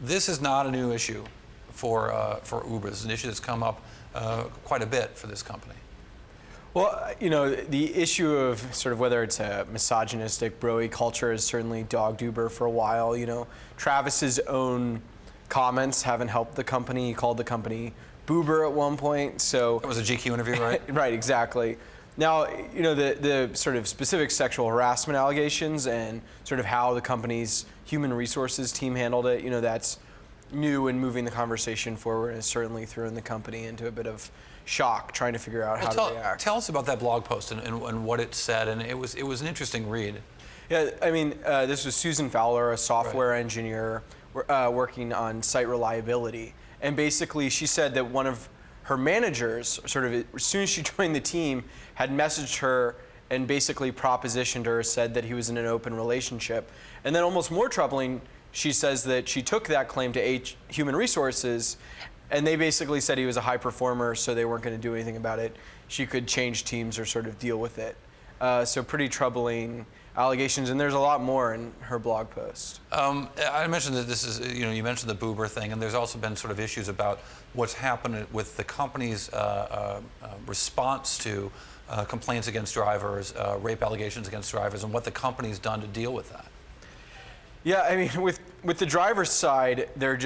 This is not a new issue for Uber. This is an issue that's come up quite a bit for this company. Well, the issue of sort of whether it's a misogynistic, bro-y culture has certainly dogged Uber for a while. Travis's own comments haven't helped the company. He called the company Boober at one point. So that was a GQ interview, right? Right, exactly. Now, the sort of specific sexual harassment allegations and sort of how the company's human resources team handled it, that's new and moving the conversation forward, and certainly thrown the company into a bit of shock trying to figure out how to react. Tell us about that blog post and what it said, and it was an interesting read. Yeah, I mean, this was Susan Fowler, a software engineer working on site reliability, and basically she said that one of her managers, sort of as soon as she joined the team, had messaged her and basically propositioned her, said that he was in an open relationship. And then almost more troubling, she says that she took that claim to Human Resources, and they basically said he was a high performer, so they weren't going to do anything about it. She could change teams or sort of deal with it. So pretty troubling allegations, and there's a lot more in her blog post. I mentioned that this is, you mentioned the Boober thing, and there's also been sort of issues about what's happened with the company's response to complaints against drivers, rape allegations against drivers, and what the company's done to deal with that. Yeah, I mean, with the driver's side, there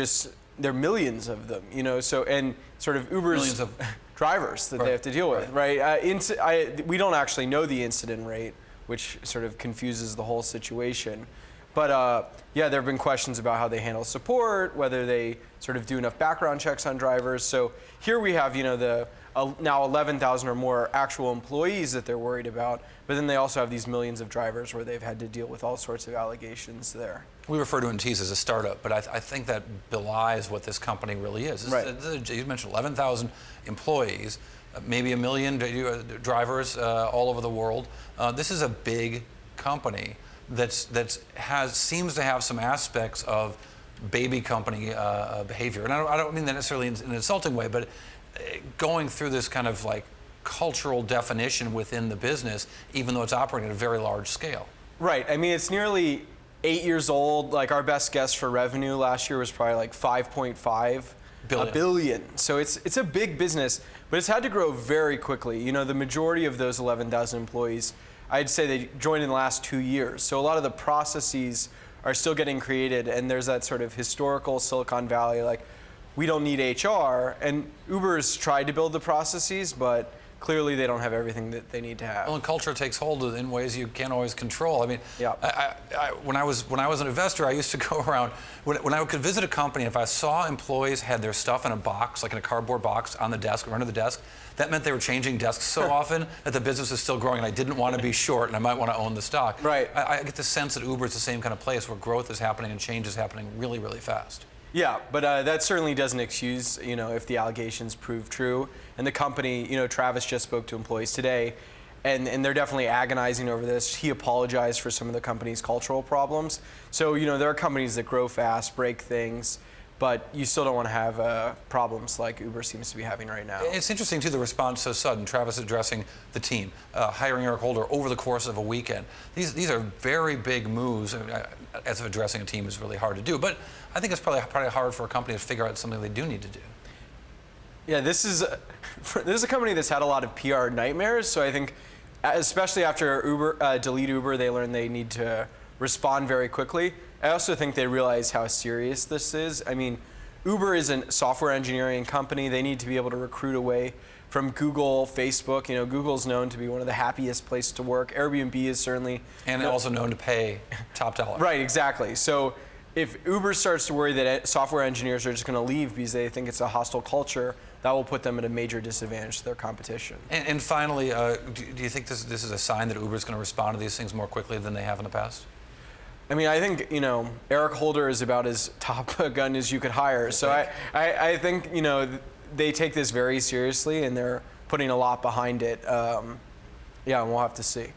are millions of them, so, and sort of Uber's millions of drivers that they have to deal with, right? We don't actually know the incident rate, which sort of confuses the whole situation. But yeah, there have been questions about how they handle support, whether they sort of do enough background checks on drivers. So here we have, now 11,000 or more actual employees that they're worried about, but then they also have these millions of drivers where they've had to deal with all sorts of allegations there. We refer to it in Tease as a startup, but I think that belies what this company really is. Right. You mentioned 11,000 employees, maybe 1 million drivers all over the world. This is a big company that seems to have some aspects of baby company behavior, and I don't mean that necessarily in an insulting way, but going through this kind of like cultural definition within the business, even though it's operating at a very large scale. Right. I mean, it's nearly 8 years old. Like, our best guess for revenue last year was probably like 5.5 billion. So it's a big business, but it's had to grow very quickly. The majority of those 11,000 employees, I'd say they joined in the last 2 years. So a lot of the processes are still getting created, and there's that sort of historical Silicon Valley, like, we don't need HR, and Uber's tried to build the processes, but clearly they don't have everything that they need to have. Well, and culture takes hold in ways you can't always control. I mean, yeah. When I was an investor, I used to go around, when I could visit a company, if I saw employees had their stuff in a box, like in a cardboard box on the desk or under the desk, that meant they were changing desks so often that the business is still growing, and I didn't want to be short, and I might want to own the stock. Right. I get the sense that Uber is the same kind of place where growth is happening and change is happening really, really fast. Yeah, but that certainly doesn't excuse, if the allegations prove true. And the company, Travis just spoke to employees today, and they're definitely agonizing over this. He apologized for some of the company's cultural problems. So, there are companies that grow fast, break things, but you still don't want to have problems like Uber seems to be having right now. It's interesting, too, the response so sudden. Travis addressing the team, hiring Eric Holder over the course of a weekend. These are very big moves. I mean, as if addressing a team is really hard to do, but I think it's probably hard for a company to figure out something they do need to do. Yeah, this is a company that's had a lot of PR nightmares, so I think, especially after Delete Uber, they learned they need to respond very quickly. I also think they realize how serious this is. I mean, Uber is a software engineering company. They need to be able to recruit away from Google, Facebook. Google's known to be one of the happiest places to work. Airbnb is certainly. And also known to pay top dollar. Right, exactly. So if Uber starts to worry that software engineers are just going to leave because they think it's a hostile culture, that will put them at a major disadvantage to their competition. And finally, do you think this is a sign that Uber is going to respond to these things more quickly than they have in the past? I mean, I think, Eric Holder is about as top a gun as you could hire. So I think, they take this very seriously, and they're putting a lot behind it. Yeah, and we'll have to see.